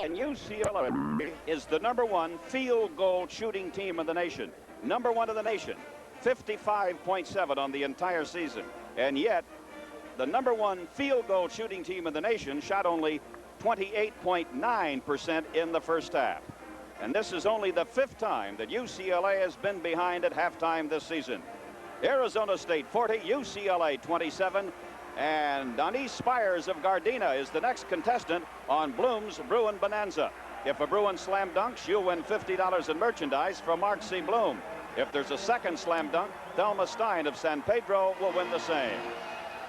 And UCLA is the #1 field goal shooting team in the nation. #1 in the nation. 55.7 on the entire season. And yet, the #1 field goal shooting team in the nation shot only 28.9% in the first half. And this is only the 5th time that UCLA has been behind at halftime this season. Arizona State 40, UCLA 27. And Denise Spires of Gardena is the next contestant on Bloom's Bruin Bonanza. If a Bruin slam dunks, you'll win $50 in merchandise from Mark C. Bloom. If there's a second slam dunk, Thelma Stein of San Pedro will win the same.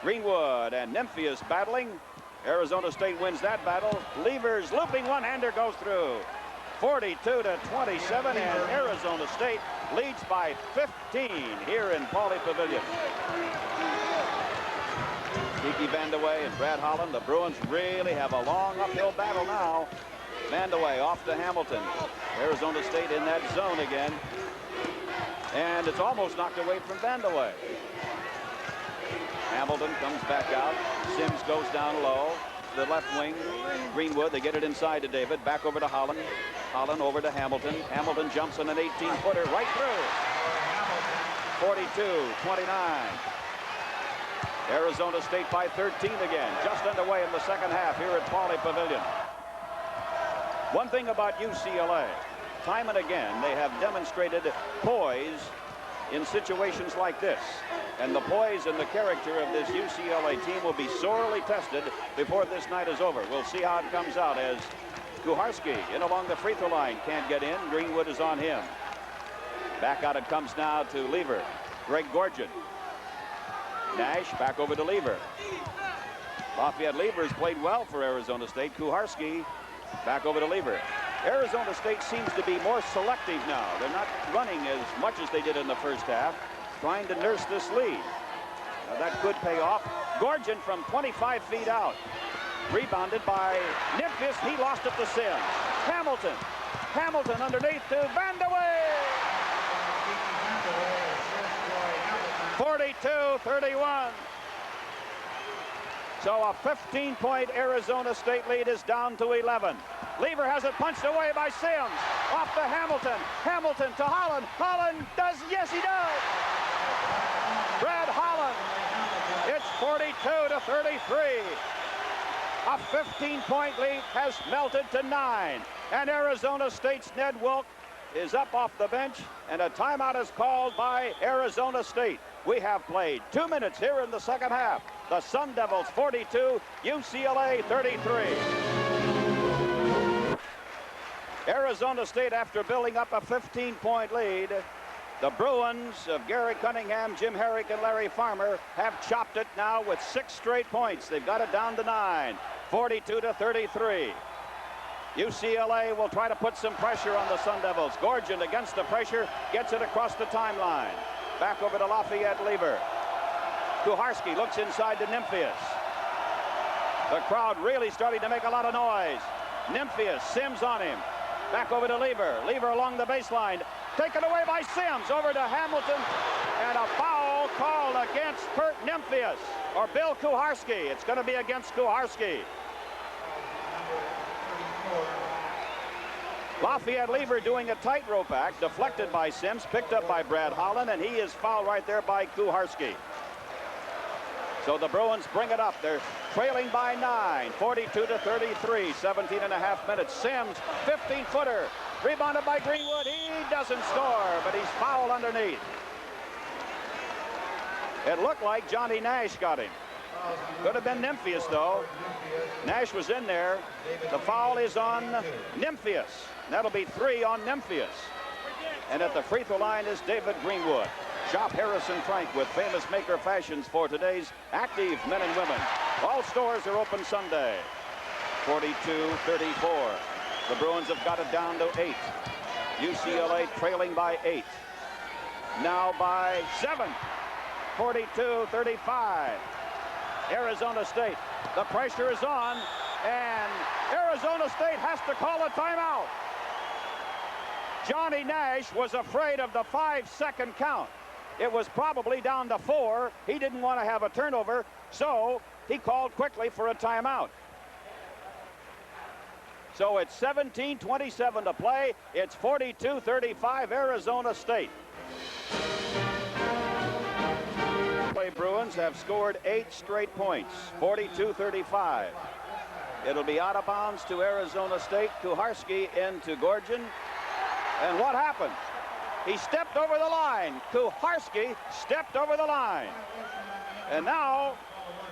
Greenwood and Nymphius battling. Arizona State wins that battle. Lever's looping one-hander goes through. 42-27, and Arizona State leads by 15 here in Pauley Pavilion. Kiki Vandeweghe and Brad Holland. The Bruins really have a long uphill battle now. Vandeweghe off to Hamilton. Arizona State in that zone again. And it's almost knocked away from Vandeweghe. Hamilton comes back out. Sims goes down low. The left wing. Greenwood, they get it inside to David. Back over to Holland. Holland over to Hamilton. Hamilton jumps on an 18-footer right through. 42-29. Arizona State by 13 again. Just underway in the second half here at Pauley Pavilion. One thing about UCLA, time and again, they have demonstrated poise in situations like this. And the poise and the character of this UCLA team will be sorely tested before this night is over. We'll see how it comes out as Kuharski in along the free throw line. Can't get in. Greenwood is on him. Back out it comes now to Lever. Greg Gorgon. Nash back over to Lever. Lafayette Lever has played well for Arizona State. Kuharski back over to Lever. Arizona State seems to be more selective now. They're not running as much as they did in the first half, trying to nurse this lead. Now that could pay off. Gorgon from 25 feet out. Rebounded by Nymphius. He lost it to Sims. Hamilton. Hamilton underneath to Vandeweghe. 42-31. So a 15-point Arizona State lead is down to 11. Lever has it punched away by Sims. Off to Hamilton. Hamilton to Holland. Holland does, yes he does. Brad Holland. It's 42-33. A 15-point lead has melted to 9. And Arizona State's Ned Wilk is up off the bench, and a timeout is called by Arizona State. We have played 2 minutes here in the second half. The Sun Devils 42, UCLA 33. Arizona State, after building up a 15-point lead, the Bruins of Gary Cunningham, Jim Herrick, and Larry Farmer have chopped it now with 6 straight points. They've got it down to 9, 42-33. UCLA will try to put some pressure on the Sun Devils. Gorgon against the pressure, gets it across the timeline. Back over to Lafayette Lever. Kuharski looks inside to Nymphius. The crowd really starting to make a lot of noise. Nymphius, Sims on him. Back over to Lever. Lever along the baseline. Taken away by Sims. Over to Hamilton. And a foul called against Kurt Nymphius. Or Bill Kuharski. It's going to be against Kuharski. Lafayette Lever doing a tightrope act, deflected by Sims, picked up by Brad Holland, and he is fouled right there by Kuharski. So the Bruins bring it up. They're trailing by 9, 42-33, 17 and a half minutes. Sims, 15-footer, rebounded by Greenwood. He doesn't score, but he's fouled underneath. It looked like Johnny Nash got him. Could have been Nymphius, though. Nash was in there. The foul is on Nymphius. That'll be 3 on Nymphius. And at the free throw line is David Greenwood. Shop Harrison Frank with famous maker fashions for today's active men and women. All stores are open Sunday. 42-34. The Bruins have got it down to 8. UCLA trailing by 8. Now by 7. 42-35. Arizona State. The pressure is on, and Arizona State has to call a timeout. Johnny Nash was afraid of the 5-second count. It was probably down to 4. He didn't want to have a turnover, so he called quickly for a timeout. So it's 17:27 to play. It's 42-35 Arizona State. The Bruins have scored 8 straight points, 42-35. It'll be out of bounds to Arizona State. Kuharski into Gorgian. And what happened? He stepped over the line. Kuharski stepped over the line. And now,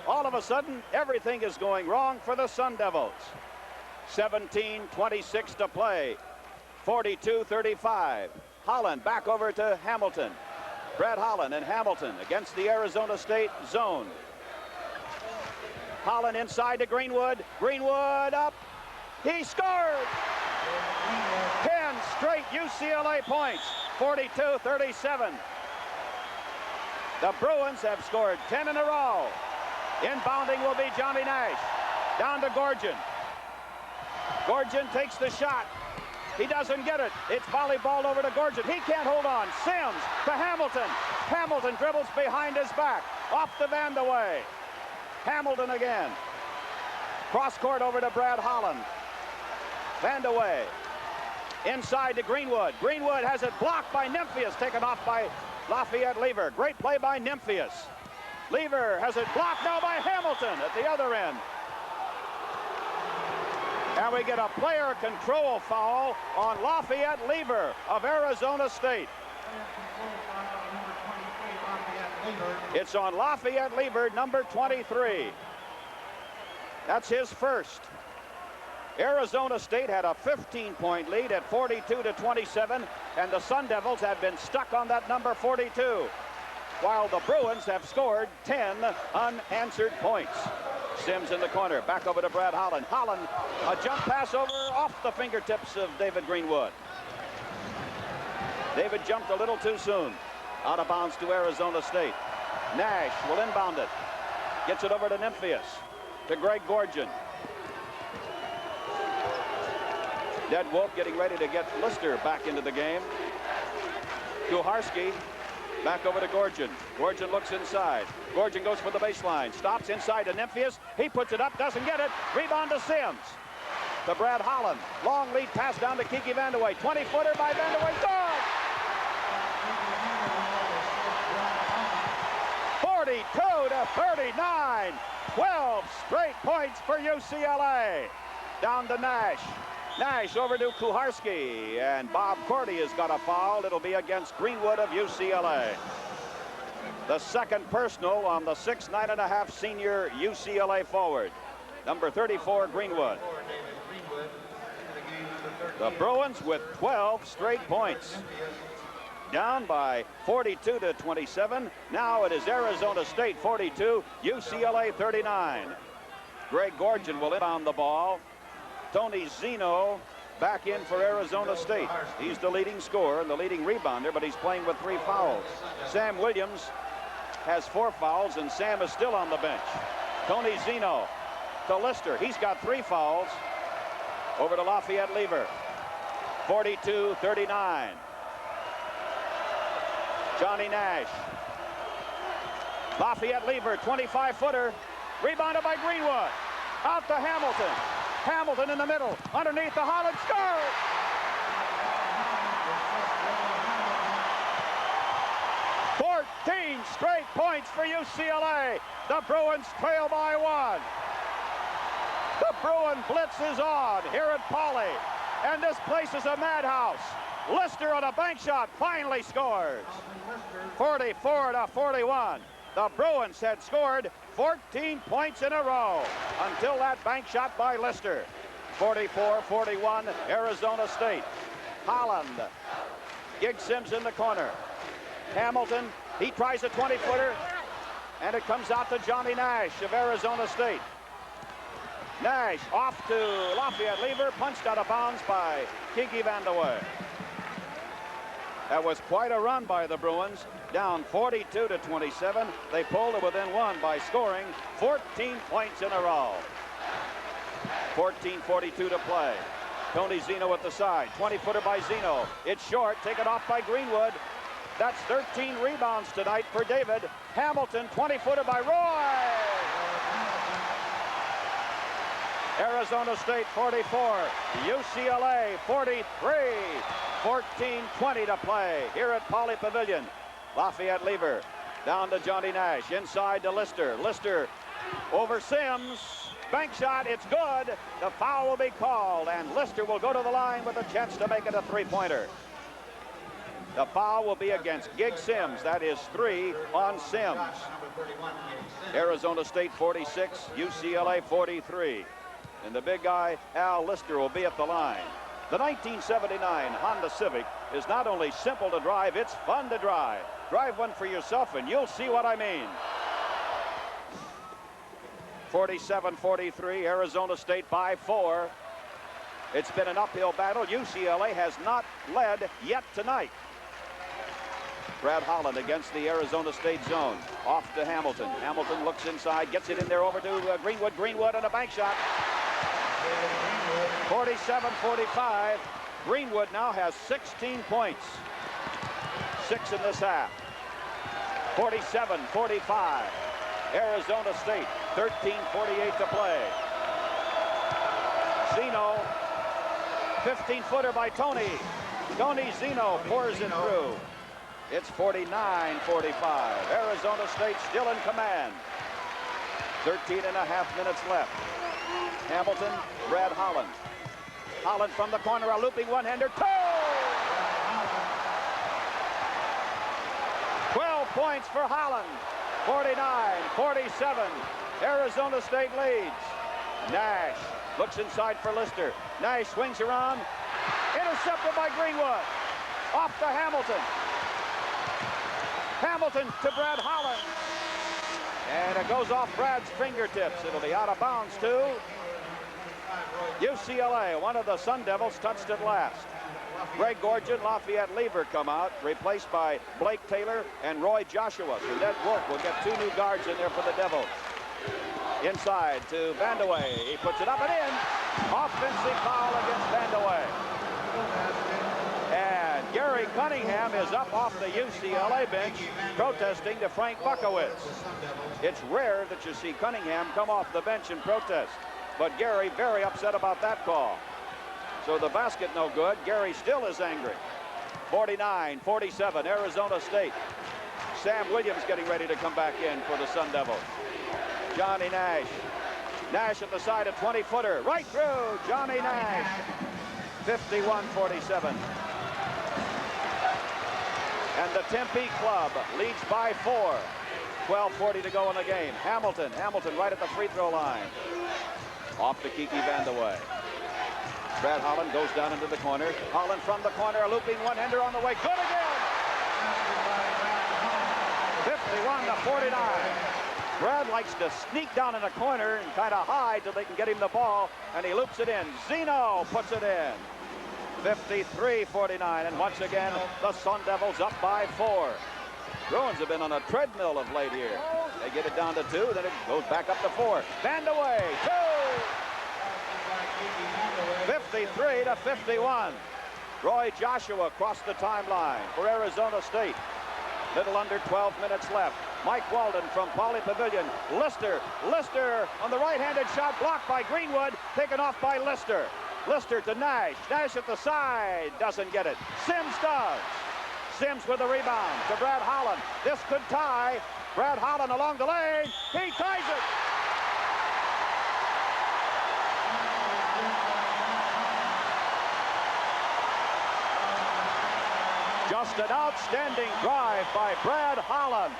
all of a sudden, everything is going wrong for the Sun Devils. 17:26 to play. 42-35. Holland back over to Hamilton. Brett Holland and Hamilton against the Arizona State zone. Holland inside to Greenwood. Greenwood up. He scored! 10 straight UCLA points. 42-37. The Bruins have scored 10 in a row. Inbounding will be Johnny Nash. Down to Gorgian. Gorgian takes the shot. He doesn't get it. It's volleyball over to Gorgian. He can't hold on. Sims to Hamilton. Hamilton dribbles behind his back. Off the Vandeweghe. Hamilton again. Cross court over to Brad Holland. Vandeweghe. Inside to Greenwood. Greenwood has it blocked by Nymphius. Taken off by Lafayette Lever. Great play by Nymphius. Lever has it blocked now by Hamilton at the other end. And we get a player control foul on Lafayette Lever of Arizona State. It's on Lafayette Lever, number 23. That's his first. Arizona State had a 15-point lead at 42-27, and the Sun Devils have been stuck on that number 42, while the Bruins have scored 10 unanswered points. Sims in the corner, back over to Brad Holland. Holland, a jump pass over off the fingertips of David Greenwood. David jumped a little too soon. Out of bounds to Arizona State. Nash will inbound it. Gets it over to Nymphius. To Greg Gorgian. Dead Wolf getting ready to get Lister back into the game. Kuharski back over to Gorgian. Gorgian looks inside. Gorgian goes for the baseline. Stops inside to Nymphius. He puts it up, doesn't get it. Rebound to Sims. To Brad Holland. Long lead pass down to Kiki Vandeweghe. 20-footer by Vandeweghe. Good! 42-39. 12 straight points for UCLA. Down to Nash. Nash over to Kuharski, and Bob Cordy has got a foul. It'll be against Greenwood of UCLA. The second personal on the 6'9.5" senior UCLA forward. Number 34, Greenwood. The Bruins with 12 straight points. Down by 42-27. Now it is Arizona State 42, UCLA 39. Greg Gorgian will inbound the ball. Tony Zeno back in for Arizona State. He's the leading scorer and the leading rebounder, but he's playing with 3 fouls. Sam Williams has 4 fouls, and Sam is still on the bench. Tony Zeno to Lister. He's got 3 fouls. Over to Lafayette Lever. 42-39. Johnny Nash. Lafayette Lever, 25-footer. Rebounded by Greenwood. Out to Hamilton. Hamilton in the middle, underneath the Holland score. Fourteen straight points for UCLA. The Bruins trail by 1. The Bruin blitz is on here at Pauley, and this place is a madhouse. Lister on a bank shot finally scores. 44-41. The Bruins had scored 14 points in a row until that bank shot by Lister. 44-41, Arizona State. Holland. Gig Sims in the corner. Hamilton, he tries a 20-footer, and it comes out to Johnny Nash of Arizona State. Nash off to Lafayette Lever, punched out of bounds by Kiki Vandeweghe. That was quite a run by the Bruins. Down 42-27. They pulled it within 1 by scoring 14 points in a row. 14:42 to play. Tony Zeno at the side. 20-footer by Zeno. It's short. Taken off by Greenwood. That's 13 rebounds tonight for David. Hamilton, 20-footer by Roy. Arizona State 44, UCLA 43. 14:20 to play here at Pauley Pavilion. Lafayette Lever down to Johnny Nash, inside to Lister. Lister over Sims. Bank shot, it's good. The foul will be called, and Lister will go to the line with a chance to make it a three-pointer. The foul will be against Gig Sims. That is 3 on Sims. Arizona State 46, UCLA 43. And the big guy, Al Lister, will be at the line. The 1979 Honda Civic is not only simple to drive, it's fun to drive. Drive one for yourself and you'll see what I mean. 47-43, Arizona State by 4. It's been an uphill battle. UCLA has not led yet tonight. Brad Holland against the Arizona State zone. Off to Hamilton. Hamilton looks inside, gets it in there over to Greenwood. Greenwood and a bank shot. 47-45. Greenwood now has 16 points. 6 in this half. 47-45. Arizona State, 13:48 to play. Zeno, 15-footer by Tony. Tony Zeno pours it through. It's 49-45. Arizona State still in command. 13.5 minutes left. Hamilton, Brad Holland. Holland from the corner, a looping one-hander. 12 points for Holland. 49-47. Arizona State leads. Nash looks inside for Lister. Nash swings around. Intercepted by Greenwood. Off to Hamilton. Hamilton to Brad Holland. And it goes off Brad's fingertips. It'll be out of bounds too. UCLA, one of the Sun Devils, touched it last. Greg Gorgon, Lafayette Lever come out, replaced by Blake Taylor and Roy Joshua. So Ned Wolf will get 2 new guards in there for the Devils. Inside to Vandeweghe. He puts it up and in. Offensive foul against Vandeweghe. And Gary Cunningham is up off the UCLA bench protesting to Frank Buckowitz. It's rare that you see Cunningham come off the bench and protest. But Gary very upset about that call. So the basket no good. Gary still is angry. 49-47, Arizona State. Sam Williams getting ready to come back in for the Sun Devils. Johnny Nash. Nash at the side, a 20-footer. Right through Johnny Nash. 51-47. And the Tempe Club leads by 4. 12:40 to go in the game. Hamilton right at the free throw line. Off to Kiki Vandeweghe. Brad Holland goes down into the corner. Holland from the corner, a looping one-hander on the way. Good again! 51-49. Brad likes to sneak down in the corner and kind of hide till they can get him the ball, and he loops it in. Zeno puts it in. 53-49, and once again, the Sun Devils up by 4. Bruins have been on a treadmill of late here. They get it down to 2, then it goes back up to 4. Vandeweghe, 2! 53-51. Roy Joshua crossed the timeline for Arizona State. Little under 12 minutes left. Mike Walden from Pauley Pavilion. Lister on the right-handed shot, blocked by Greenwood, taken off by Lister. Lister to Nash. Nash at the side, doesn't get it. Sims does. Sims with the rebound to Brad Holland. This could tie. Brad Holland along the lane. He ties it. Just an outstanding drive by Brad Holland.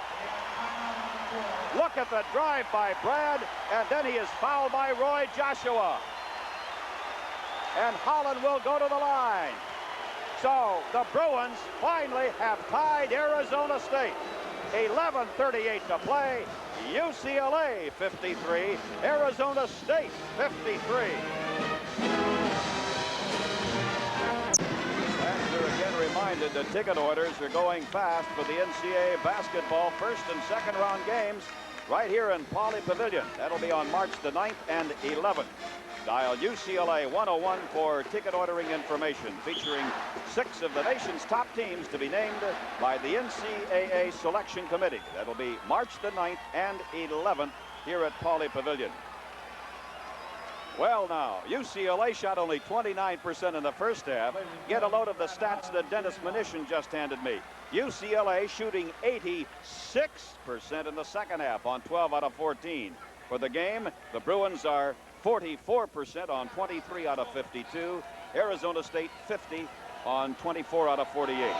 Look at the drive by Brad, and then he is fouled by Roy Joshua. And Holland will go to the line. So the Bruins finally have tied Arizona State. 11:38 to play. UCLA 53, Arizona State 53. We're again reminded that ticket orders are going fast for the NCAA basketball first and second round games right here in Pauley Pavilion. That'll be on March the 9th and 11th. Dial UCLA 101 for ticket ordering information, featuring 6 of the nation's top teams to be named by the NCAA Selection Committee. That'll be March the 9th and 11th here at Pauley Pavilion. Well, now, UCLA shot only 29% in the first half. Get a load of the stats that Dennis Mnuchin just handed me. UCLA shooting 86% in the second half on 12 out of 14. For the game, the Bruins are 44% on 23 out of 52. Arizona State 50 on 24 out of 48.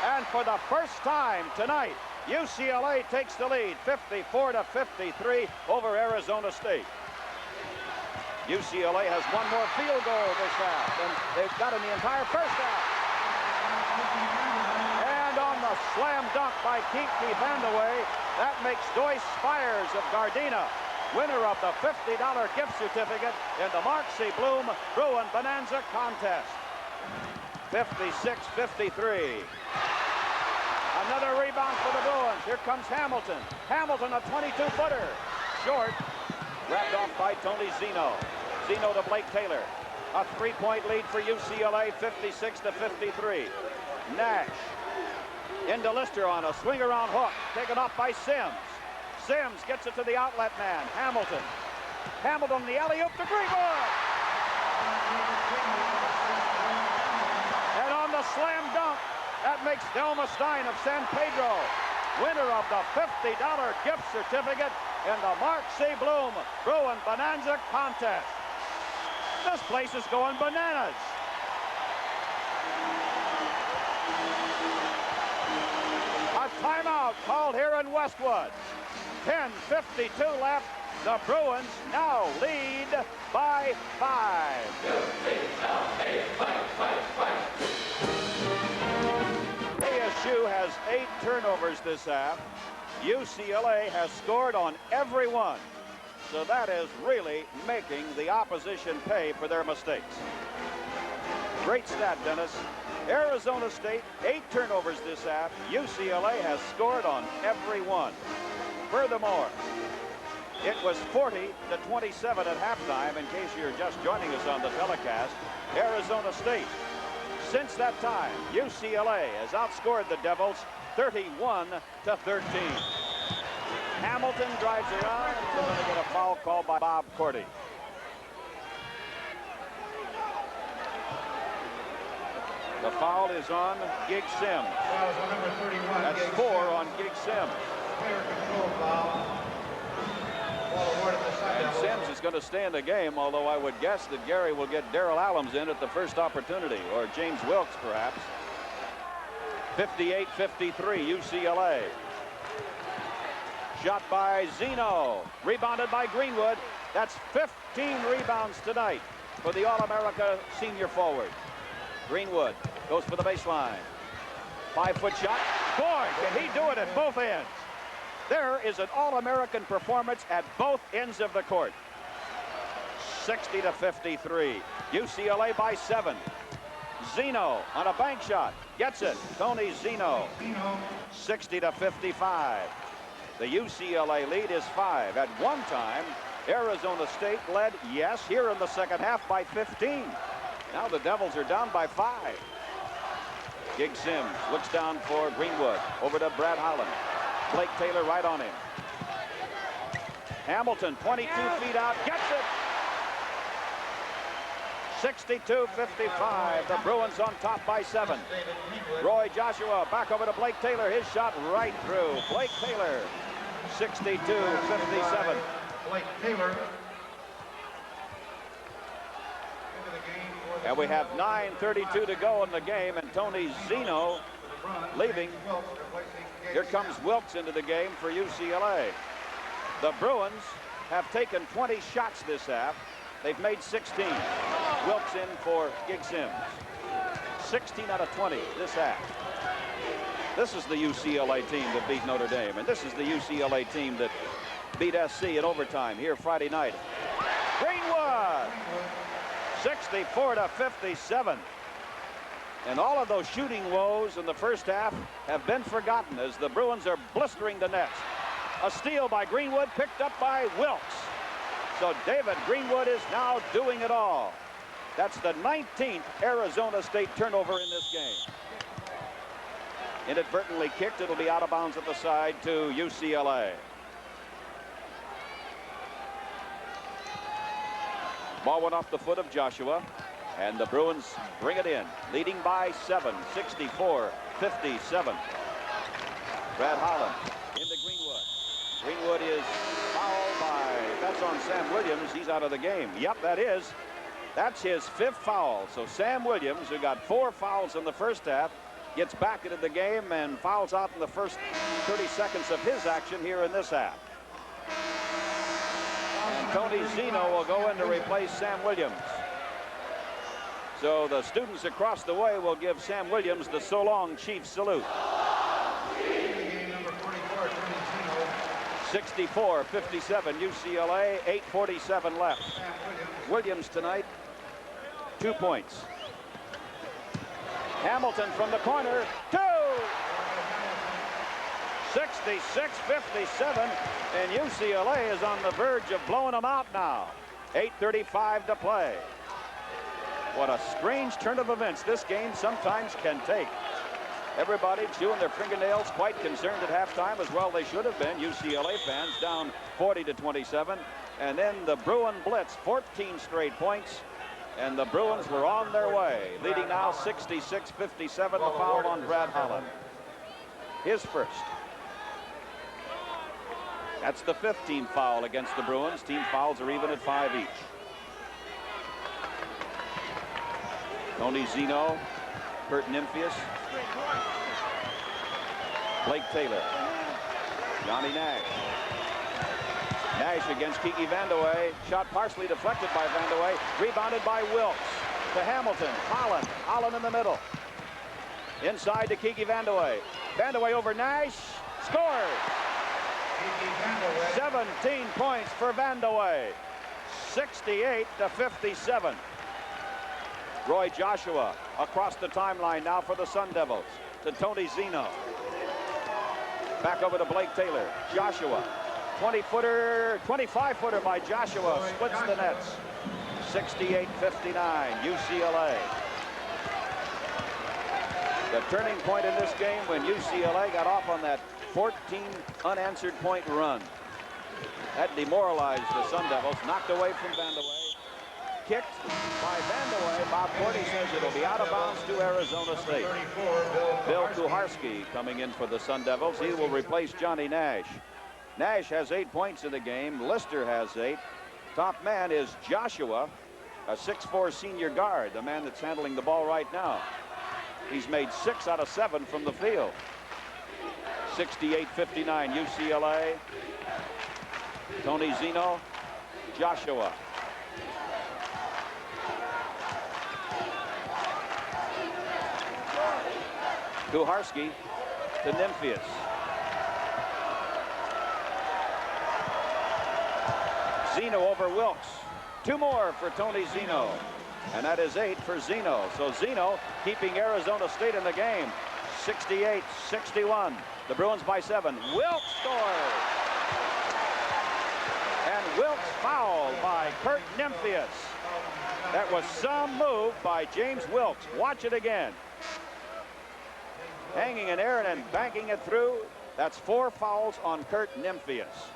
And for the first time tonight, UCLA takes the lead 54-53 over Arizona State. UCLA has one more field goal this half than they've got in the entire first half. And on the slam dunk by Keith Vandaway, that makes Joyce Spires of Gardena winner of the $50 gift certificate in the Mark C. Bloom Bruin Bonanza contest. 56-53. Another rebound for the Bruins. Here comes Hamilton. Hamilton, a 22-footer. Short. Wrapped off by Tony Zeno. Zeno to Blake Taylor. A three-point lead for UCLA, 56-53. Nash into Lister on a swing-around hook. Taken off by Sims. Sims gets it to the outlet man, Hamilton. Hamilton, the alley-oop to Greenwood. And on the slam dunk, that makes Delma Stein of San Pedro winner of the $50 gift certificate in the Mark C. Bloom Bruin Bonanza contest. This place is going bananas. A timeout called here in Westwood. 10:52 left. The Bruins now lead by 5. ASU has 8 turnovers this half. UCLA has scored on every one. So that is really making the opposition pay for their mistakes. Great stat, Dennis. Arizona State, 8 turnovers this half. UCLA has scored on every one. Furthermore, it was 40-27 at halftime, in case you're just joining us on the telecast. Arizona State. Since that time, UCLA has outscored the Devils 31-13. Hamilton drives around. We're going to get a foul called by Bob Cordy. The foul is on Gig Sims. That's 4 on Gig Sims. And Sims is going to stay in the game, although I would guess that Gary will get Darrell Allums in at the first opportunity, or James Wilkes perhaps. 58-53 UCLA. Shot by Zeno, rebounded by Greenwood. That's 15 rebounds tonight for the All-America senior forward. Greenwood goes for the baseline. 5-foot shot. Boy, can he do it at both ends. There is an All-American performance at both ends of the court. 60-53. UCLA by 7. Zeno on a bank shot. Gets it. Tony Zeno. 60-55. The UCLA lead is 5. At one time, Arizona State led, yes, here in the second half by 15. Now the Devils are down by 5. Gig Sims looks down for Greenwood. Over to Brad Holland. Blake Taylor right on him. Hamilton, 22 feet out, gets it. 62-55. The Bruins on top by 7. Roy Joshua back over to Blake Taylor. His shot right through. Blake Taylor, 62-57. Blake Taylor. And we have 9:32 to go in the game, and Tony Zeno leaving. Here comes Wilkes into the game for UCLA. The Bruins have taken 20 shots this half. They've made 16. Wilkes in for Gig Sims. 16 out of 20 this half. This is the UCLA team that beat Notre Dame, and this is the UCLA team that beat SC in overtime here Friday night. Greenwood, 64-57. And all of those shooting woes in the first half have been forgotten as the Bruins are blistering the nets. A steal by Greenwood, picked up by Wilkes. So David Greenwood is now doing it all. That's the 19th Arizona State turnover in this game. Inadvertently kicked. It'll be out of bounds at the side to UCLA. Ball went off the foot of Joshua, and the Bruins bring it in, leading by 7, 64-57. Brad Holland into Greenwood. Greenwood is fouled by, that's on Sam Williams. He's out of the game. Yep, that's his 5th foul. So Sam Williams, who got 4 fouls in the first half, gets back into the game and fouls out in the first 30 seconds of his action here in this half. And Tony Zeno will go in to replace Sam Williams. So the students across the way will give Sam Williams the so long Chiefs salute. 64-57 UCLA, 8:47 left. Williams tonight, 2 points. Hamilton from the corner, 2! 66-57, and UCLA is on the verge of blowing them out now. 8:35 to play. What a strange turn of events this game sometimes can take. Everybody chewing their fingernails, quite concerned at halftime, as well they should have been. UCLA fans down 40-27. And then the Bruin blitz, 14 straight points. And the Bruins were on their way, leading now 66-57. The foul on Brad Holland. His first. That's the 5th team foul against the Bruins. Team fouls are even at 5 each. Tony Zeno, Kurt Nymphius, Blake Taylor, Johnny Nash. Nash against Kiki Vandeweghe. Shot partially deflected by Vandeweghe. Rebounded by Wilkes. To Hamilton. Holland. Holland in the middle. Inside to Kiki Vandeweghe. Vandeweghe over Nash. Scores. 17 points for Vandeweghe. 68-57. Roy Joshua across the timeline now for the Sun Devils. To Tony Zeno. Back over to Blake Taylor. Joshua. 20-footer, 25-footer by Joshua. Splits the nets. 68-59, UCLA. The turning point in this game when UCLA got off on that 14 unanswered point run. That demoralized the Sun Devils. Knocked away from Vandeweghe. Kicked by Vandeweghe. Bob Cordy says it'll be out of bounds to Arizona State. Bill Kuharski coming in for the Sun Devils. He will replace Johnny Nash. Nash has 8 points in the game. Lister has 8. Top man is Joshua, a 6'4" senior guard, the man that's handling the ball right now. He's made 6 out of 7 from the field. 68-59 UCLA. Tony Zeno, Joshua. Kuharski to Nymphius. Zeno over Wilkes. 2 more for Tony Zeno. And that is 8 for Zeno. So Zeno keeping Arizona State in the game. 68-61. The Bruins by 7. Wilkes scores. And Wilkes fouled by Kurt Nymphius. That was some move by James Wilkes. Watch it again. Hanging in there and then banking it through. That's 4 fouls on Kurt Nymphius.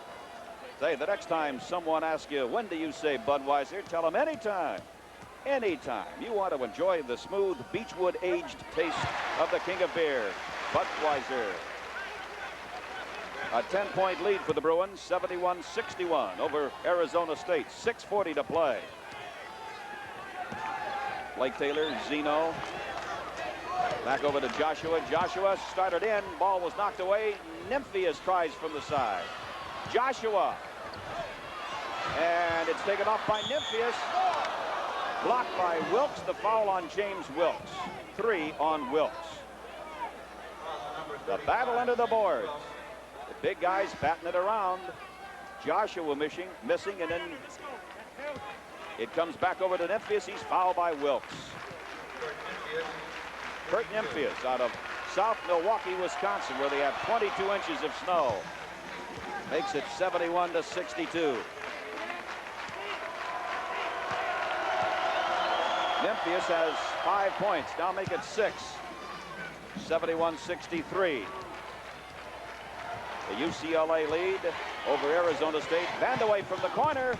Say, the next time someone asks you, when do you say Budweiser? Tell them anytime. Anytime. You want to enjoy the smooth beechwood aged taste of the king of beer, Budweiser. A 10-point lead for the Bruins, 71-61 over Arizona State. 6:40 to play. Blake Taylor, Zeno. Back over to Joshua. Joshua started in. Ball was knocked away. Nymphius tries from the side. Joshua. And it's taken off by Nymphius. Blocked by Wilkes. The foul on James Wilkes. 3 on Wilkes. The battle under the boards. The big guys batting it around. Joshua missing, and then it comes back over to Nymphius. He's fouled by Wilkes. Kurt Nymphius out of South Milwaukee, Wisconsin, where they have 22 inches of snow. Makes it 71-62. Nymphius has 5 points. Now make it 6. 71-63. The UCLA lead over Arizona State. Vandeweghe from the corner.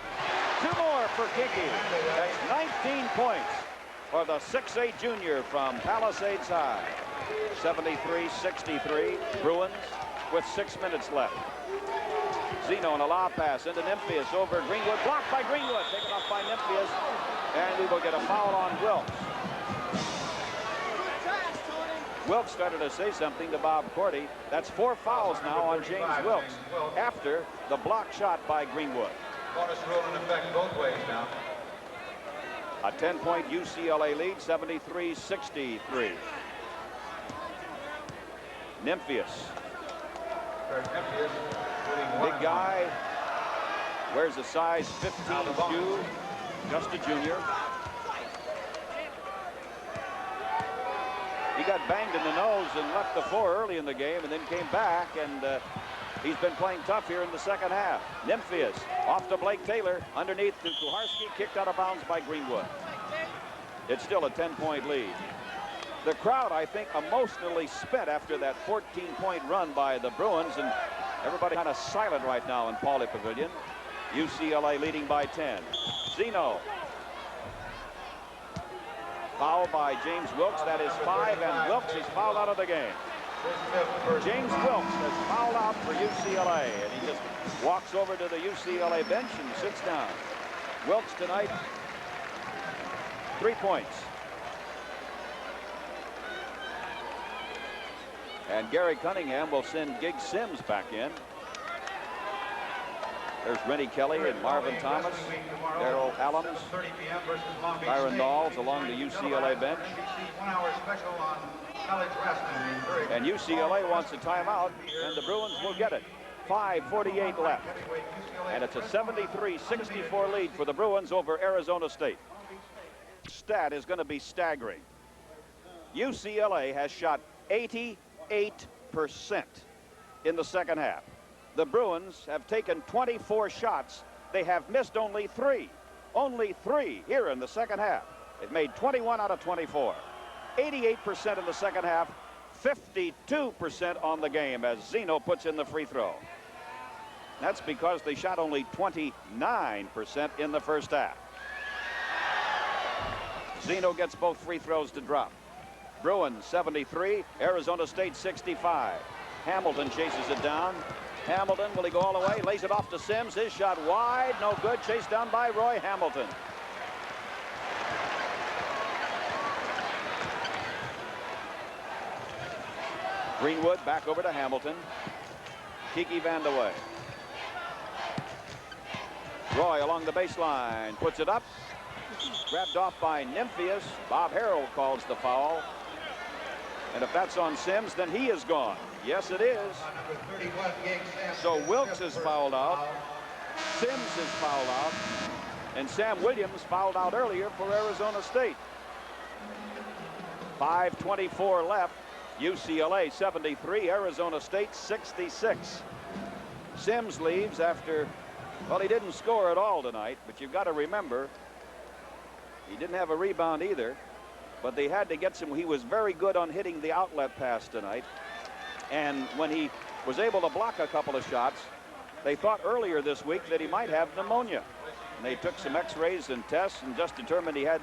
2 more for Kiki. That's 19 points for the 6'8" junior from Palisades High. 73-63. Bruins with 6 minutes left. Zeno on a lob pass into Nymphius over Greenwood. Blocked by Greenwood. Taken off by Nymphius. And we will get a foul on Wilkes. Wilkes started to say something to Bob Cordy. That's 4 fouls now on James Wilkes after the block shot by Greenwood. Bonus rule in effect both ways now. A 10-point UCLA lead, 73-63. Nymphius. Big guy. Wears a size 15 shoe. Just a junior. He got banged in the nose and left the floor early in the game and then came back, and he's been playing tough here in the second half. Nymphius off to Blake Taylor. Underneath to Kuharski, kicked out of bounds by Greenwood. It's still a 10-point lead. The crowd, I think, emotionally spent after that 14-point run by the Bruins, and everybody kind of silent right now in Pauley Pavilion. UCLA leading by 10. Zeno. Foul by James Wilkes. That is 5, and Wilkes is fouled out of the game. James Wilkes has fouled out for UCLA, and he just walks over to the UCLA bench and sits down. Wilkes tonight, 3 points. And Gary Cunningham will send Gig Sims back in. There's Rennie Kelly and Marvin Thomas, Darrell Allums, Byron Knowles along the UCLA bench. And UCLA wants a timeout, and the Bruins will get it. 5:48 left. And it's a 73-64 lead for the Bruins over Arizona State. Stat is going to be staggering. UCLA has shot 88% in the second half. The Bruins have taken 24 shots. They have missed only 3. Only 3 here in the second half. They've made 21 out of 24. 88% in the second half, 52% on the game as Zeno puts in the free throw. That's because they shot only 29% in the first half. Zeno gets both free throws to drop. Bruin 73, Arizona State 65. Hamilton chases it down. Hamilton, will he go all the way? Lays it off to Sims. His shot wide, no good. Chased down by Roy Hamilton. Greenwood back over to Hamilton. Kiki Vandeweghe. Roy along the baseline, puts it up. Grabbed off by Nymphius. Bob Harrell calls the foul. And if that's on Sims, then he is gone. Yes, it is. So Wilkes is fouled out. Sims is fouled out. And Sam Williams fouled out earlier for Arizona State. 5:24 left. UCLA 73, Arizona State 66. Sims leaves after, well, he didn't score at all tonight, but you've got to remember, he didn't have a rebound either. But they had to get some. He was very good on hitting the outlet pass tonight. And when he was able to block a couple of shots, they thought earlier this week that he might have pneumonia. And they took some x-rays and tests and just determined he had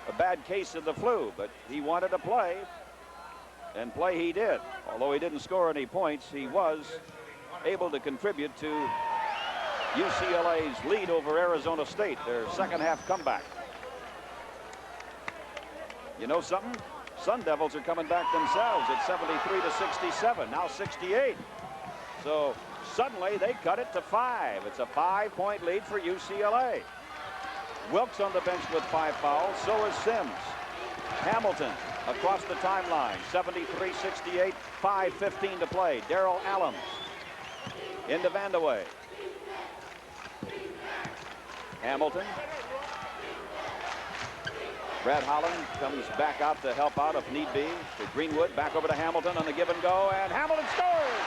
a bad case of the flu. But he wanted to play, and play he did. Although he didn't score any points, he was able to contribute to UCLA's lead over Arizona State, their second half comeback. You know something? Sun Devils are coming back themselves at 73-67, now 68. So suddenly they cut it to 5. It's a 5-point lead for UCLA. Wilkes on the bench with 5 fouls, so is Sims. Hamilton across the timeline, 73-68, 5:15 to play. Darrell Allums into Vandeweghe. Hamilton. Brad Holland comes back out to help out if need be. To Greenwood, back over to Hamilton on the give and go, and Hamilton scores!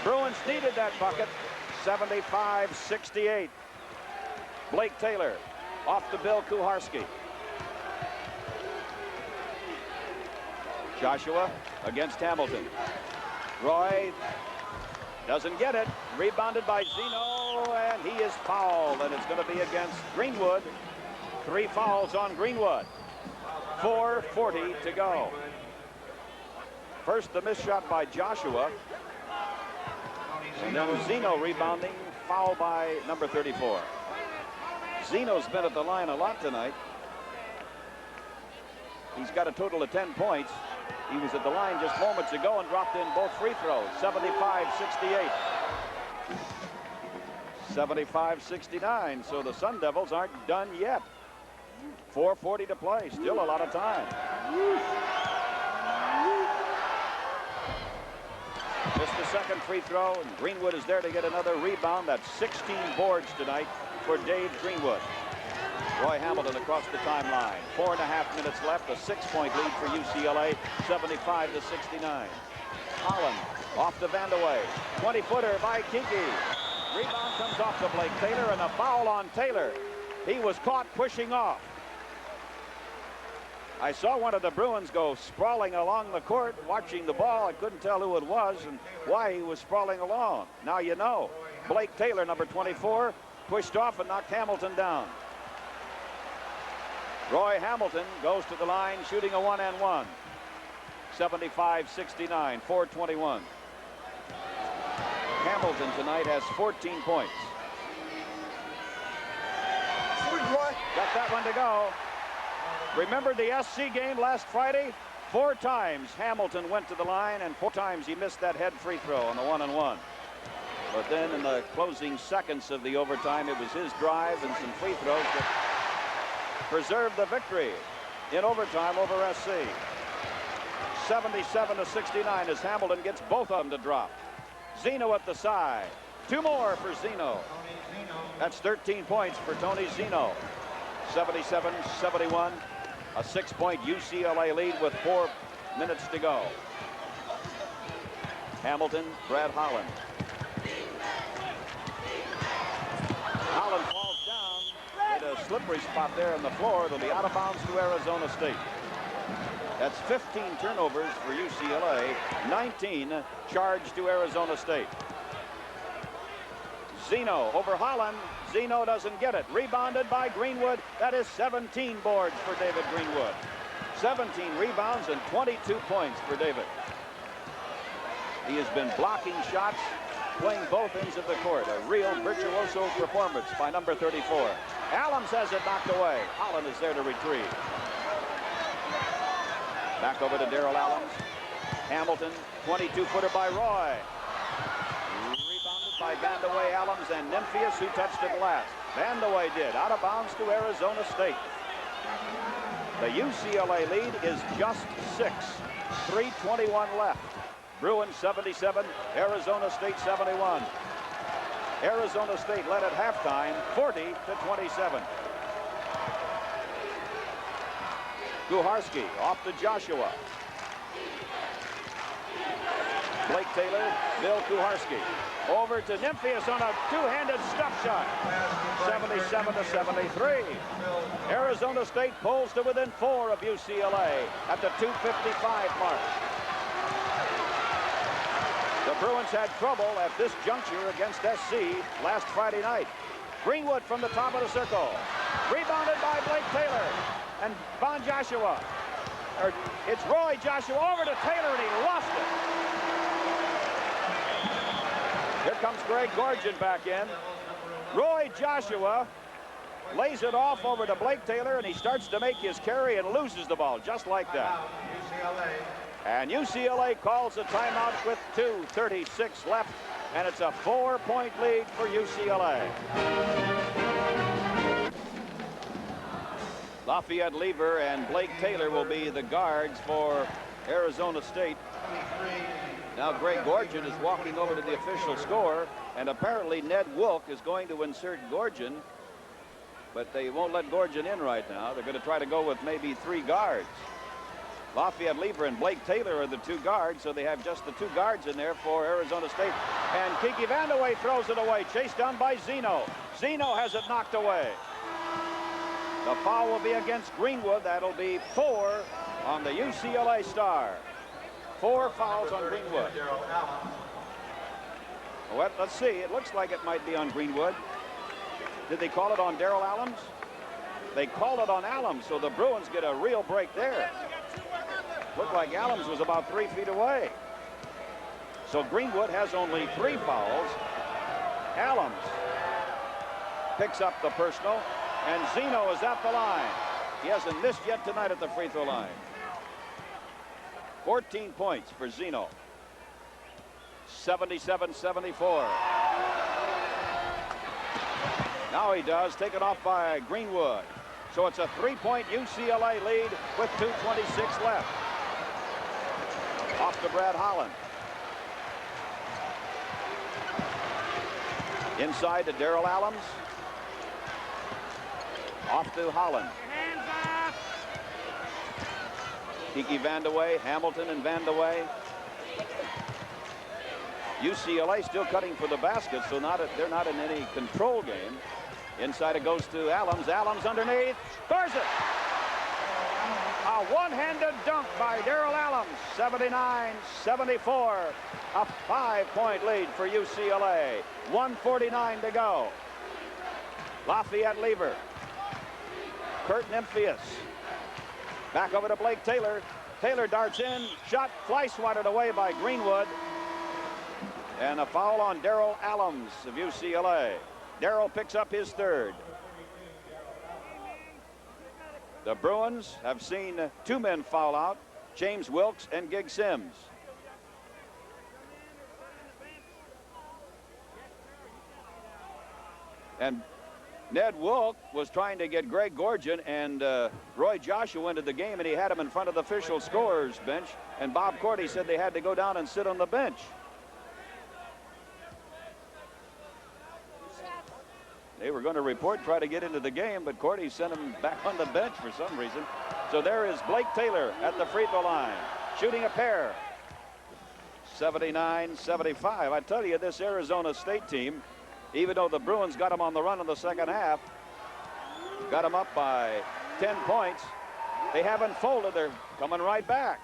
Bruins needed that bucket. 75-68. Blake Taylor off to Bill Kuharski. Joshua against Hamilton. Roy doesn't get it. Rebounded by Zeno, and and he is fouled, and it's going to be against Greenwood. 3 fouls on Greenwood. 4:40 to go. First, the missed shot by Joshua, and then Zeno rebounding, foul by number 34. Zeno's been at the line a lot tonight. He's got a total of 10 points. He was at the line just moments ago and dropped in both free throws. 75-68. 75-69. So the Sun Devils aren't done yet. 4:40 to play. Still a lot of time. Missed the second free throw, and Greenwood is there to get another rebound. That's 16 boards tonight for Dave Greenwood. Roy Hamilton across the timeline. 4.5 minutes left. A 6-point lead for UCLA. 75-69. Holland off to Vandeweghe. 20-footer by Kiki. Rebound comes off to Blake Taylor, and a foul on Taylor. He was caught pushing off. I saw one of the Bruins go sprawling along the court watching the ball. I couldn't tell who it was and why he was sprawling along. Now you know. Blake Taylor, number 24, pushed off and knocked Hamilton down. Roy Hamilton goes to the line shooting a 1-and-1. 75-69, 4:21. Hamilton tonight has 14 points. Got that one to go. Remember the SC game last Friday? 4 times Hamilton went to the line, and 4 times he missed that head free throw on the 1-and-1. But then in the closing seconds of the overtime, it was his drive and some free throws that preserved the victory in overtime over SC. 77-69 as Hamilton gets both of them to drop. Zeno at the side. 2 more for Zeno. That's 13 points for Tony Zeno. 77-71. A 6-point UCLA lead with 4 minutes to go. Hamilton, Brad Holland. Holland falls down. Made a slippery spot there on the floor. They'll be out of bounds to Arizona State. That's 15 turnovers for UCLA. 19 charged to Arizona State. Zeno over Holland. Zeno doesn't get it. Rebounded by Greenwood. That is 17 boards for David Greenwood. 17 rebounds and 22 points for David. He has been blocking shots, playing both ends of the court. A real virtuoso performance by number 34. Allums has it knocked away. Holland is there to retrieve. Back over to Darrell Allums. Hamilton, 22-footer by Roy. Rebounded by Vandeweghe, Allums, and Nymphius, who touched it last. Vandeweghe did. Out of bounds to Arizona State. The UCLA lead is just 6. 3:21 left. Bruins 77, Arizona State 71. Arizona State led at halftime 40-27. Kuharski off to Joshua. Blake Taylor, Bill Kuharski. Over to Nymphius on a two-handed stuff shot. 77-73. Arizona State pulls to within 4 of UCLA at the 2:55 mark. The Bruins had trouble at this juncture against SC last Friday night. Greenwood from the top of the circle. Rebounded by Blake Taylor. And Von Joshua. It's Roy Joshua over to Taylor, and he lost it. Here comes Greg Gorgon back in. Roy Joshua lays it off over to Blake Taylor, and he starts to make his carry and loses the ball just like that. And UCLA calls a timeout with 2:36 left, and it's a 4-point lead for UCLA. Lafayette Lever and Blake Taylor will be the guards for Arizona State. Now Greg Gorgon is walking over to the official score, and apparently Ned Wilk is going to insert Gorgon, but they won't let Gorgon in right now. They're going to try to go with maybe 3 guards. Lafayette Lever and Blake Taylor are the 2 guards, so they have just the 2 guards in there for Arizona State. And Kiki Vandeweghe throws it away, chased down by Zeno. Zeno has it knocked away. The foul will be against Greenwood. That'll be 4 on the UCLA star. 4 fouls on Greenwood. Well, let's see. It looks like it might be on Greenwood. Did they call it on Darrell Allums? They called it on Allums, so the Bruins get a real break there. Looked like Allums was about 3 feet away. So Greenwood has only 3 fouls. Allums picks up the personal, and Zeno is at the line. He hasn't missed yet tonight at the free throw line. 14 points for Zeno. 77-74. Now he does, taken off by Greenwood. So it's a 3-point UCLA lead with 2:26 left. Off to Brad Holland. Inside to Darrell Allums. Off to Holland. Kiki Vandeweghe, Hamilton and Vandeweghe. UCLA still cutting for the basket, so they're not in any control game. Inside it goes to Allums. Allums underneath. Scores it! A one-handed dunk by Darrell Allums. 79-74. A 5-point lead for UCLA. 1:49 to go. Lafayette Lever. Kurt Nymphius. Back over to Blake Taylor. Taylor darts in. Shot fly swatted away by Greenwood. And a foul on Darrell Allums of UCLA. Darrell picks up his 3rd. The Bruins have seen 2 men foul out, James Wilkes and Gig Sims. And Ned Wilk was trying to get Greg Gorgian and Roy Joshua into the game, and he had him in front of the official scorer's bench. And Bob Cordy said they had to go down and sit on the bench. They were going to report, try to get into the game, but Cordy sent him back on the bench for some reason. So there is Blake Taylor at the free throw line, shooting a pair. 79-75. I tell you, this Arizona State team, even though the Bruins got them on the run in the second half, got them up by 10 points, they haven't folded. They're coming right back.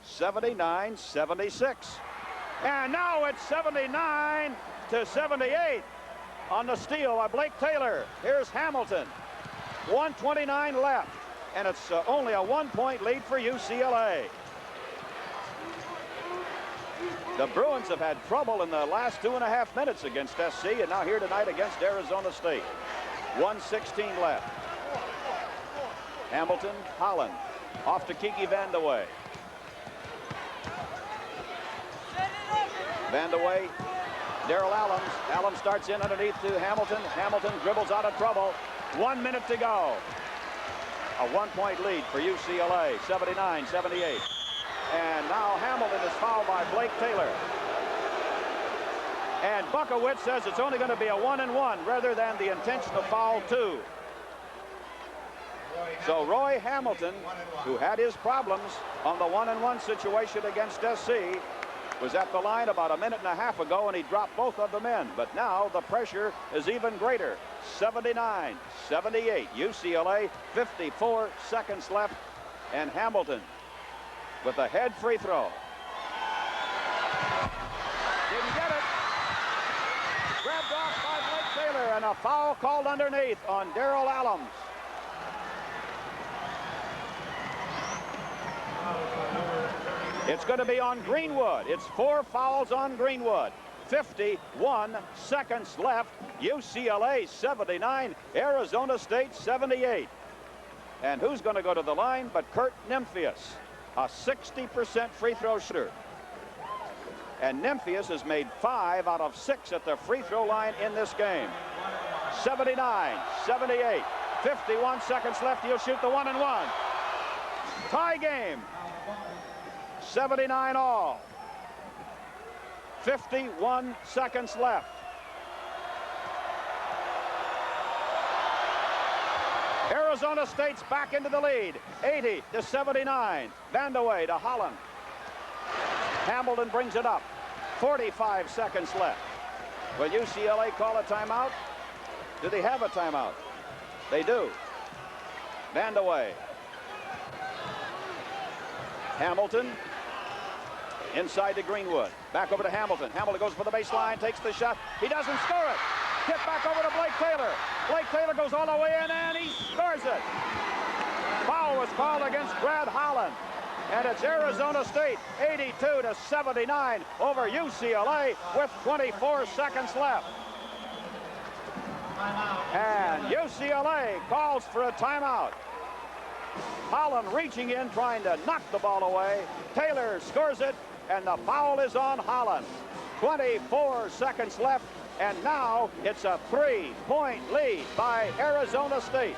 79-76. And now it's 79-78. On the steal by Blake Taylor. Here's Hamilton. 1:29 left. And it's only a 1-point lead for UCLA. The Bruins have had trouble in the last 2.5 minutes against SC, and now here tonight against Arizona State. 1:16 left. Hamilton, Holland. Off to Kiki Vandeweghe. Vandeweghe. Darrell Allums. Allums starts in underneath to Hamilton. Hamilton dribbles out of trouble. 1 minute to go. A 1-point lead for UCLA. 79-78. And now Hamilton is fouled by Blake Taylor. And Buckowitz says it's only going to be a 1-and-1 rather than the intentional foul 2. So Roy Hamilton, who had his problems on the 1-and-1 situation against SC, was at the line about a minute and a half ago, and he dropped both of them in. But now the pressure is even greater. 79-78. UCLA, 54 seconds left, and Hamilton with a head free throw. Didn't get it. Grabbed off by Blake Taylor, and a foul called underneath on Darrell Allums. It's going to be on Greenwood. It's 4 fouls on Greenwood. 51 seconds left. UCLA 79, Arizona State 78. And who's going to go to the line but Kurt Nymphius, a 60% free throw shooter. And Nymphius has made 5 out of 6 at the free throw line in this game. 79-78. 51 seconds left. He'll shoot the 1-and-1. Tie game. 79 all. 51 seconds left. Arizona State's back into the lead. 80-79. Vandeweghe to Holland. Hamilton brings it up. 45 seconds left. Will UCLA call a timeout? Do they have a timeout? They do. Vandeweghe. Hamilton. Inside to Greenwood. Back over to Hamilton. Hamilton goes for the baseline, takes the shot. He doesn't score it. Tip back over to Blake Taylor. Blake Taylor goes all the way in, and he scores it. Foul was called against Brad Holland. And it's Arizona State 82-79 over UCLA with 24 seconds left. And UCLA calls for a timeout. Holland reaching in, trying to knock the ball away. Taylor scores it, and the foul is on Holland. 24 seconds left, and now it's a 3-point lead by Arizona State.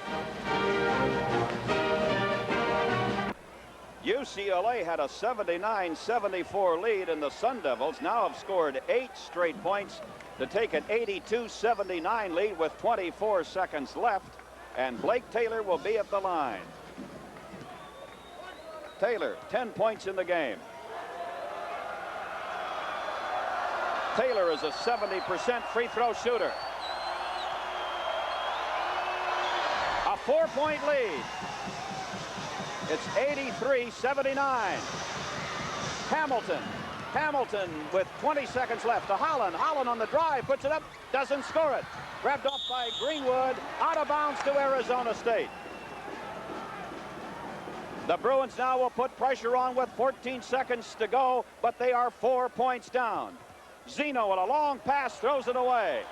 UCLA had a 79-74 lead, and the Sun Devils now have scored 8 straight points to take an 82-79 lead with 24 seconds left, and Blake Taylor will be at the line. Taylor, 10 points in the game. Taylor is a 70% free throw shooter. A 4-point lead. It's 83-79. Hamilton with 20 seconds left to Holland. Holland on the drive, puts it up, doesn't score it. Grabbed off by Greenwood, out of bounds to Arizona State. The Bruins now will put pressure on with 14 seconds to go, but they are 4 points down. Zeno with a long pass throws it away.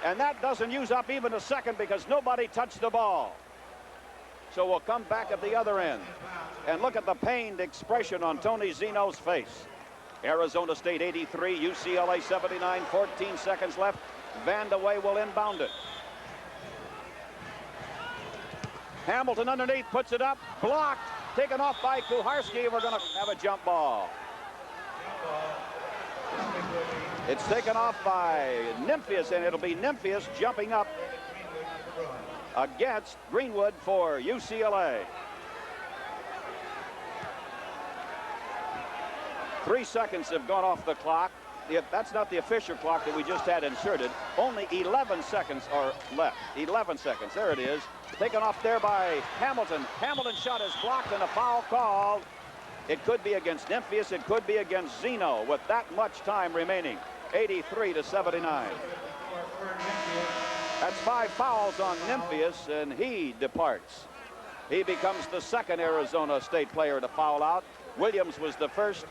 And that doesn't use up even a second because nobody touched the ball. So we'll come back at the other end. And look at the pained expression on Tony Zeno's face. Arizona State 83, UCLA 79, 14 seconds left. Vandeweghe will inbound it. Hamilton underneath, puts it up, blocked, taken off by Kuharski. We're going to have a jump ball. It's taken off by Nymphius, and it'll be Nymphius jumping up against Greenwood for UCLA. 3 seconds have gone off the clock. That's not the official clock that we just had inserted. Only 11 seconds are left. 11 seconds. There it is. Taken off there by Hamilton. Hamilton's shot is blocked and a foul called. It could be against Nymphius. It could be against Zeno with that much time remaining. 83-79. That's 5 fouls on Nymphius, and he departs. He becomes the second Arizona State player to foul out. Williams was the first.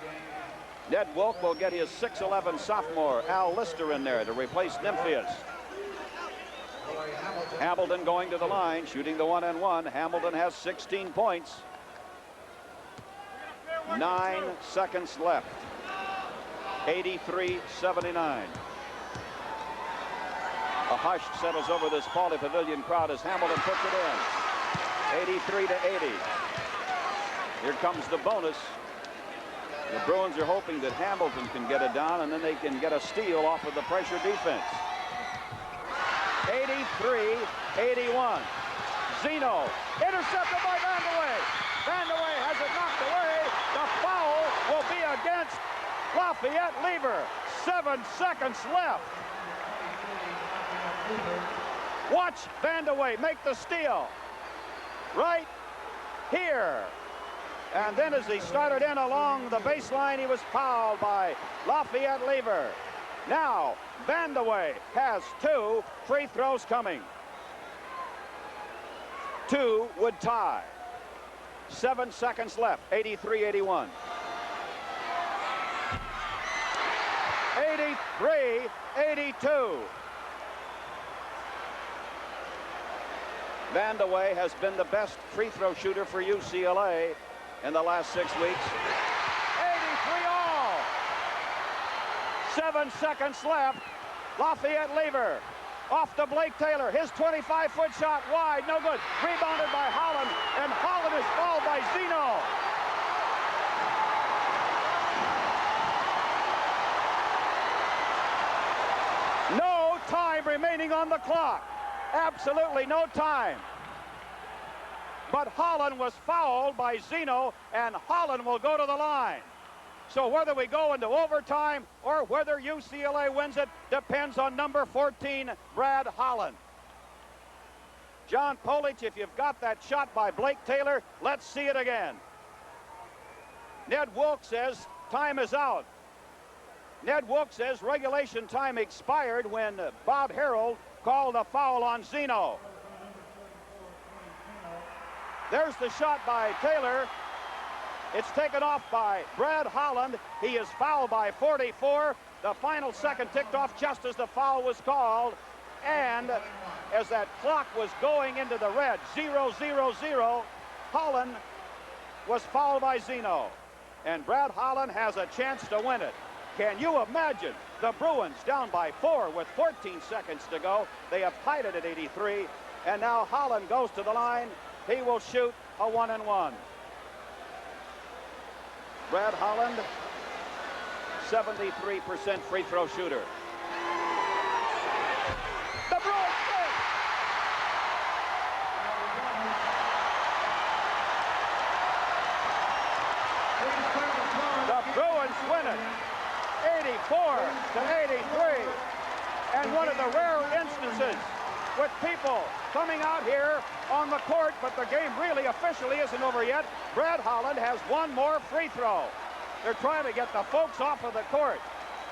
Ned Wilk will get his 6'11" sophomore Al Lister in there to replace Nymphius. Hamilton going to the line, shooting the 1-and-1. Hamilton has 16 points. 9 seconds left. 83-79. A hush settles over this Pauley Pavilion crowd as Hamilton puts it in. 83-80. Here comes the bonus. The Bruins are hoping that Hamilton can get it down, and then they can get a steal off of the pressure defense. 83-81. Zeno intercepted by Vandeweghe. Vandeweghe has it knocked away. The foul will be against Lafayette Lever. 7 seconds left. Watch Vandeweghe make the steal. Right here. And then as he started in along the baseline, he was fouled by Lafayette Lever. Now, Vandeweghe has 2 free throws coming. 2 would tie. 7 seconds left. 83-81. 83-82. Vandeweghe has been the best free throw shooter for UCLA in the last 6 weeks. 83 all. 7 seconds left. Lafayette Lever off to Blake Taylor. His 25-foot shot wide, no good. Rebounded by Holland, and Holland is fouled by Zeno. No time remaining on the clock. Absolutely no time. But Holland was fouled by Zeno, and Holland will go to the line. So whether we go into overtime or whether UCLA wins it depends on number 14, Brad Holland. John Polich, if you've got that shot by Blake Taylor, let's see it again. Ned Wilk says time is out. Ned Wilk says regulation time expired when Bob Harold called a foul on Zeno. There's the shot by Taylor. It's taken off by Brad Holland. He is fouled by 44. The final second ticked off just as the foul was called. And as that clock was going into the red, 0-0-0, Holland was fouled by Zeno. And Brad Holland has a chance to win it. Can you imagine the Bruins down by 4 with 14 seconds to go? They have tied it at 83. And now Holland goes to the line. He will shoot a 1-and-1. Brad Holland, 73% free throw shooter. The Bruins win! The Bruins win it, 84-83. And one of the rare instances with people coming out here on the court, but the game really officially isn't over yet. Brad Holland has one more free throw. They're trying to get the folks off of the court.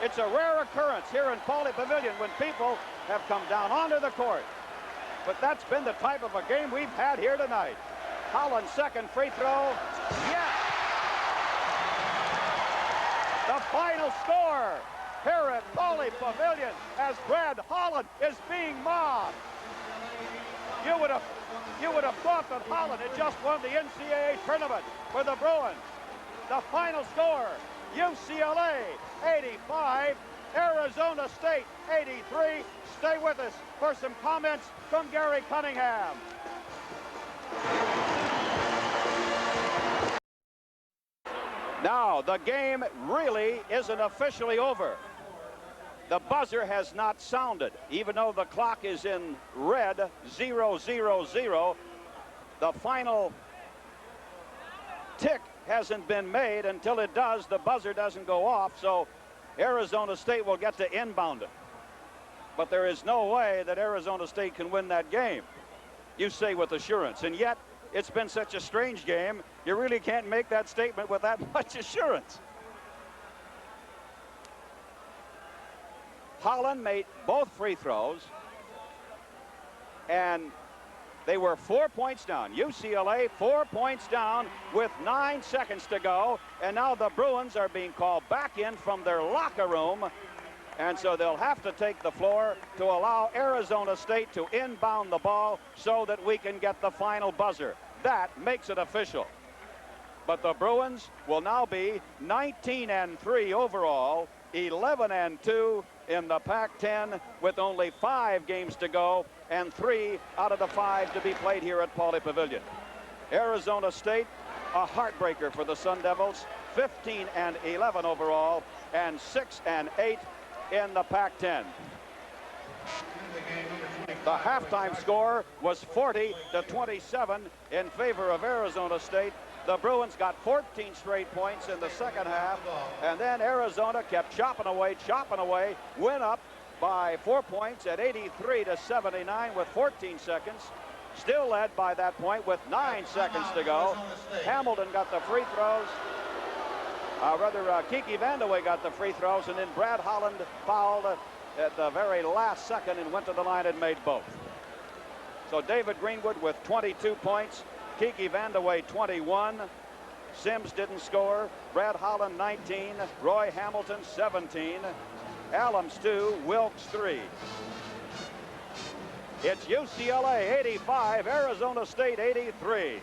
It's a rare occurrence here in Pauley Pavilion when people have come down onto the court. But that's been the type of a game we've had here tonight. Holland's second free throw, yes! The final score here at Pauley Pavilion as Brad Holland is being mobbed. You would have thought that Holland had just won the NCAA tournament for the Bruins. The final score, UCLA 85, Arizona State 83. Stay with us for some comments from Gary Cunningham. Now, the game really isn't officially over. The buzzer has not sounded, even though the clock is in red, 0-0-0. The final tick hasn't been made. Until it does, the buzzer doesn't go off, so Arizona State will get to inbound it. But there is no way that Arizona State can win that game, you say with assurance. And yet, it's been such a strange game, you really can't make that statement with that much assurance. Holland made both free throws, and they were 4 points down. UCLA 4 points down with 9 seconds to go, and now the Bruins are being called back in from their locker room, and so they'll have to take the floor to allow Arizona State to inbound the ball so that we can get the final buzzer. That makes it official. But the Bruins will now be 19-3 overall, 11-2 in the Pac-10 with only 5 games to go and 3 out of the 5 to be played here at Pauley Pavilion. Arizona State, a heartbreaker for the Sun Devils, 15-11 overall and 6-8 in the Pac-10. The halftime score was 40-27 in favor of Arizona State. The Bruins got 14 straight points in the second half, and then Arizona kept chopping away, went up by 4 points at 83-79 with 14 seconds. Still led by that point with 9 seconds to go. Hamilton got the free throws. Kiki Vandeweghe got the free throws, and then Brad Holland fouled at the very last second and went to the line and made both. So David Greenwood with 22 points. Kiki Vandeweghe 21. Sims didn't score. Brad Holland 19. Roy Hamilton 17. Allums 2. Wilkes 3. It's UCLA 85, Arizona State 83.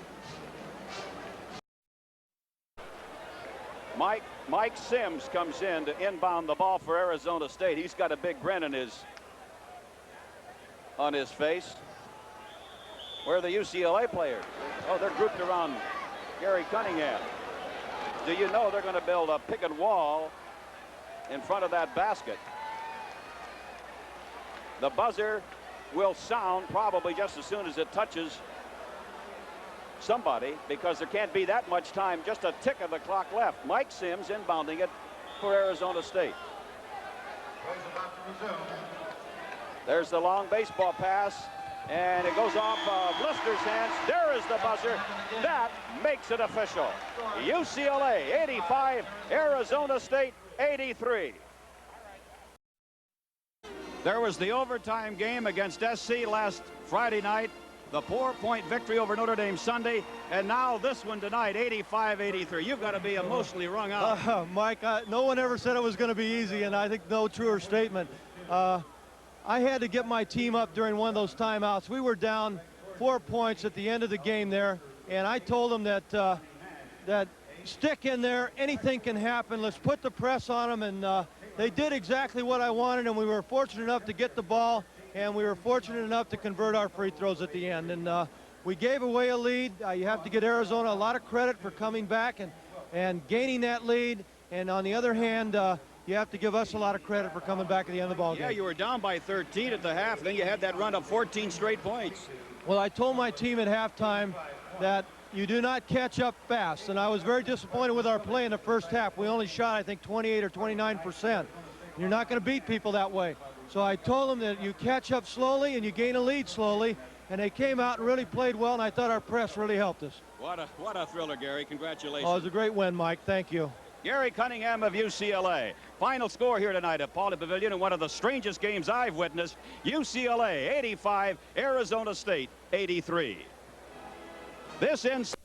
Mike Sims comes in to inbound the ball for Arizona State. He's got a big grin on his face. Where are the UCLA players? Oh, they're grouped around Gary Cunningham. Do you know they're going to build a picket wall in front of that basket? The buzzer will sound probably just as soon as it touches somebody, because there can't be that much time, just a tick of the clock left. Mike Sims inbounding it for Arizona State. There's the long baseball pass, and it goes off Lister's hands. There is the buzzer. That makes it official. UCLA 85, Arizona State 83. There was the overtime game against SC last Friday night, the 4-point victory over Notre Dame Sunday, and now this one tonight, 85-83. You've got to be emotionally wrung out. Mike, no one ever said it was going to be easy, and I think no truer statement. I had to get my team up during one of those timeouts. We were down 4 points at the end of the game there, and I told them that that stick in there, anything can happen. Let's put the press on them, and they did exactly what I wanted, and we were fortunate enough to get the ball, and we were fortunate enough to convert our free throws at the end. And we gave away a lead. You have to give Arizona a lot of credit for coming back and gaining that lead. And on the other hand, you have to give us a lot of credit for coming back at the end of the ball game. Yeah, you were down by 13 at the half. Then you had that run of 14 straight points. Well, I told my team at halftime that you do not catch up fast, and I was very disappointed with our play in the first half. We only shot, I think, 28 or 29%. You're not going to beat people that way. So I told them that you catch up slowly and you gain a lead slowly, and they came out and really played well, and I thought our press really helped us. What a thriller, Gary. Congratulations. Oh, it was a great win, Mike. Thank you. Gary Cunningham of UCLA. Final score here tonight at Pauley Pavilion in one of the strangest games I've witnessed. UCLA 85, Arizona State 83. This ends